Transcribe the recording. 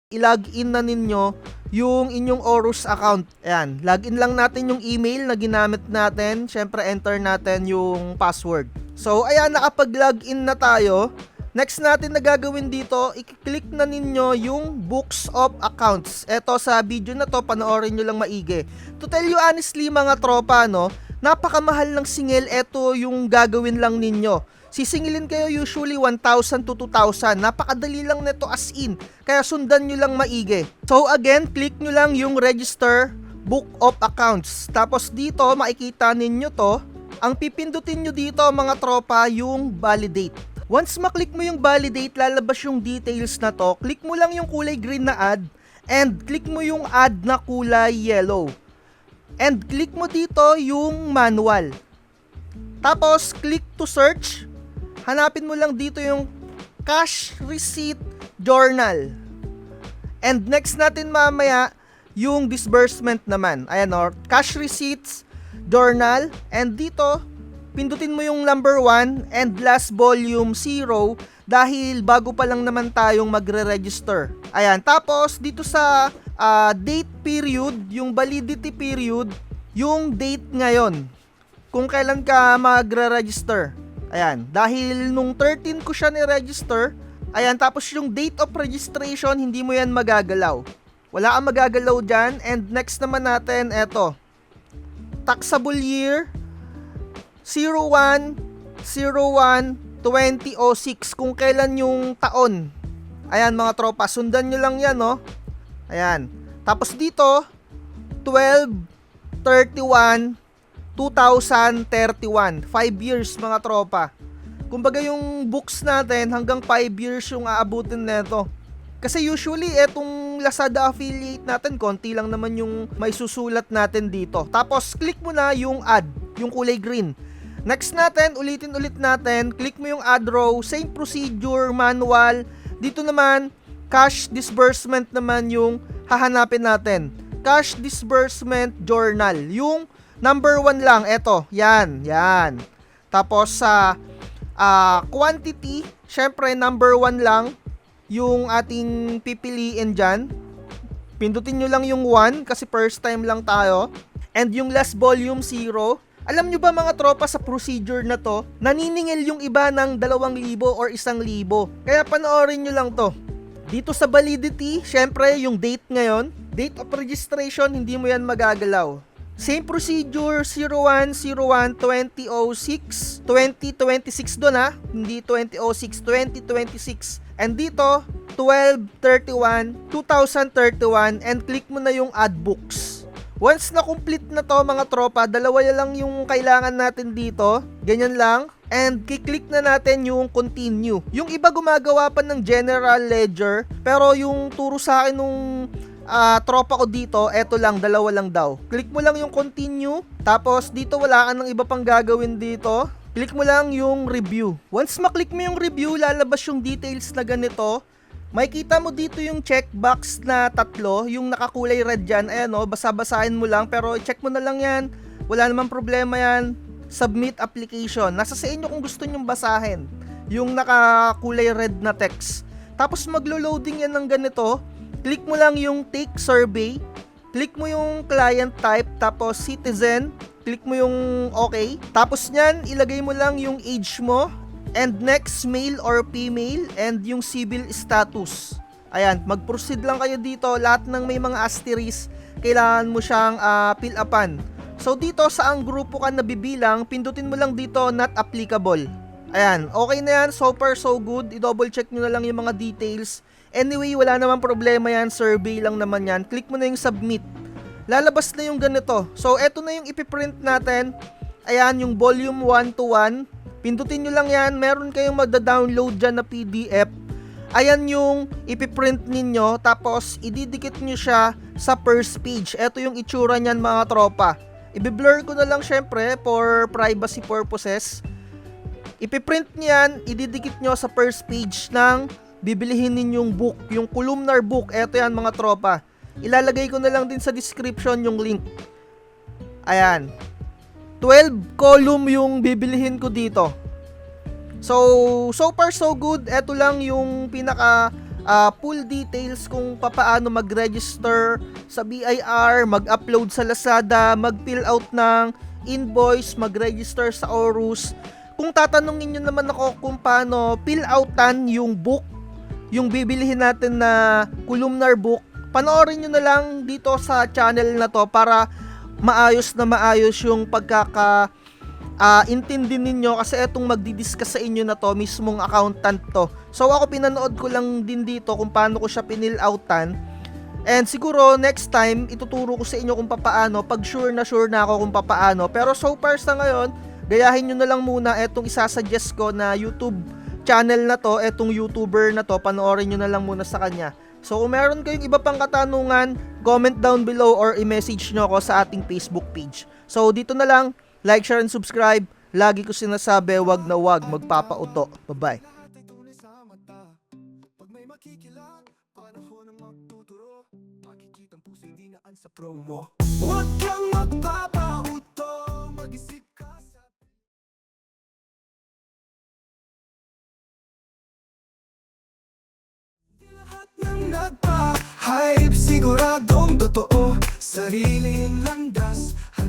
i-login na ninyo yung inyong Aorus account. Ayan, login lang natin yung email na ginamit natin. Syempre, enter natin yung password. So, ayan, nakapag-login na tayo. Next natin na gagawin dito, i-click na ninyo yung Books of Accounts. Eto, sa video na to, panoorin nyo lang maigi. To tell you honestly, mga tropa, no, napakamahal ng singil. Eto yung gagawin lang ninyo. Sisingilin kayo usually 1,000 to 2,000. Napakadali lang nito as in. Kaya sundan nyo lang maigi. So again, click nyo lang yung Register Book of Accounts. Tapos dito, makikita ninyo to. Ang pipindutin nyo dito, mga tropa, yung Validate. Once maklik mo yung Validate, lalabas yung details na to. Click mo lang yung kulay green na add. And click mo yung add na kulay yellow. And click mo dito yung manual. Tapos, click to search. Hanapin mo lang dito yung Cash Receipt Journal. And next natin mamaya, yung disbursement naman. Ayan o, Cash Receipts Journal. And dito, pindutin mo yung number 1 and last volume 0 dahil bago pa lang naman tayong magre-register. Ayan, tapos dito sa date period, yung validity period, yung date ngayon. Kung kailan ka magre-register. Ayan, dahil nung 13 ko siya ni-register, ayan, tapos yung date of registration, hindi mo yan magagalaw. Wala kang magagalaw dyan. And next naman natin, eto. Taxable year, 01/01/2006, kung kailan yung taon. Ayan, mga tropa, sundan nyo lang yan, no? Ayan. Tapos dito, 12/31/2031. 5 years, mga tropa. Kumbaga yung books natin, hanggang 5 years yung aabutin neto. Kasi usually, etong Lazada affiliate natin, konti lang naman yung may susulat natin dito. Tapos, click mo na yung add, yung kulay green. Next natin, ulitin natin, click mo yung add row, same procedure, manual. Dito naman, cash disbursement naman yung hahanapin natin. Cash disbursement journal, yung number 1 lang, eto, yan. Tapos sa quantity, syempre number 1 lang yung ating pipiliin dyan. Pindutin nyo lang yung 1 kasi first time lang tayo. And yung last volume 0. Alam nyo ba, mga tropa, sa procedure na to, naniningil yung iba ng 2,000 or 1,000. Kaya panoorin nyo lang to. Dito sa validity, syempre yung date ngayon, date of registration, hindi mo yan magagalaw. Same procedure, 01/01/2006, 2026 doon hindi 2006, 2026. And dito, 12/31/2031 and click mo na yung add books. Once na complete na to, mga tropa, dalawa lang yung kailangan natin dito. Ganyan lang. And kiklik na natin yung continue. Yung iba gumagawa pa ng general ledger, pero yung turo sa akin nung tropa ko dito, eto lang, dalawa lang daw. Click mo lang yung continue, tapos dito wala ka ng iba pang gagawin dito. Click mo lang yung review. Once maklik mo yung review, lalabas yung details na ganito. Makikita mo dito yung checkbox na 3, yung nakakulay red dyan. Ayan o, basa-basahin mo lang, pero check mo na lang yan. Wala namang problema yan. Submit application. Nasa sa inyo kung gusto nyong basahin yung nakakulay red na text. Tapos maglo-loading yan ng ganito. Click mo lang yung take survey. Click mo yung client type, tapos citizen. Click mo yung okay. Tapos nyan, ilagay mo lang yung age mo. And next, male or female. And yung civil status. Ayan, mag-proceed lang kayo dito. Lahat ng may mga asterisk, kailangan mo siyang fill upan. So dito, saang grupo ka nabibilang, pindutin mo lang dito, not applicable. Ayan, okay na yan. So far, so good. I-double check nyo na lang yung mga details. Anyway, wala naman problema yan. Survey lang naman yan. Click mo na yung submit. Lalabas na yung ganito. So, eto na yung ipiprint natin. Ayan, yung volume 1:1. Pindutin nyo lang yan. Meron kayong magda-download dyan na PDF. Ayan yung ipiprint ninyo. Tapos, ididikit nyo siya sa first page. Eto yung itsura nyan, mga tropa. Ibi-blur ko na lang syempre for privacy purposes. Ipiprint nyo yan. Ididikit nyo sa first page ng bibilihin ninyong book, yung columnar book. Eto yan, mga tropa. Ilalagay ko na lang din sa description yung link. Ayan. 12 column yung bibilihin ko dito. So far so good. Eto lang yung pinaka full details kung papaano mag-register sa BIR, mag-upload sa Lazada, mag-fill out ng invoice, mag-register sa Orus. Kung tatanungin nyo naman ako kung paano fill outan yung book, yung bibilihin natin na columnar book, panoorin nyo na lang dito sa channel na to para maayos yung intindi ninyo, kasi etong magdi-discuss sa inyo na to, mismong accountant to. So ako pinanood ko lang din dito kung paano ko siya pinil-outan. And siguro next time ituturo ko sa inyo kung papaano, pag sure na ako kung papaano. Pero so far sa ngayon, gayahin nyo na lang muna etong isasuggest ko na YouTube channel na to, etong YouTuber na to, panoorin nyo na lang muna sa kanya. So kung meron kayong iba pang katanungan, comment down below or i-message nyo ako sa ating Facebook page. So dito na lang. Like, share, and subscribe. Lagi ko sinasabi, wag na wag magpapauto. Bye-bye. Pag may makikilang, panahon ng magtuturo. Makikitang puso'y dinaan sa promo. Huwag kang magpapauto, mag-isip ka sa... Lahat ng nagpa-hype, siguradong totoo. Sariling landas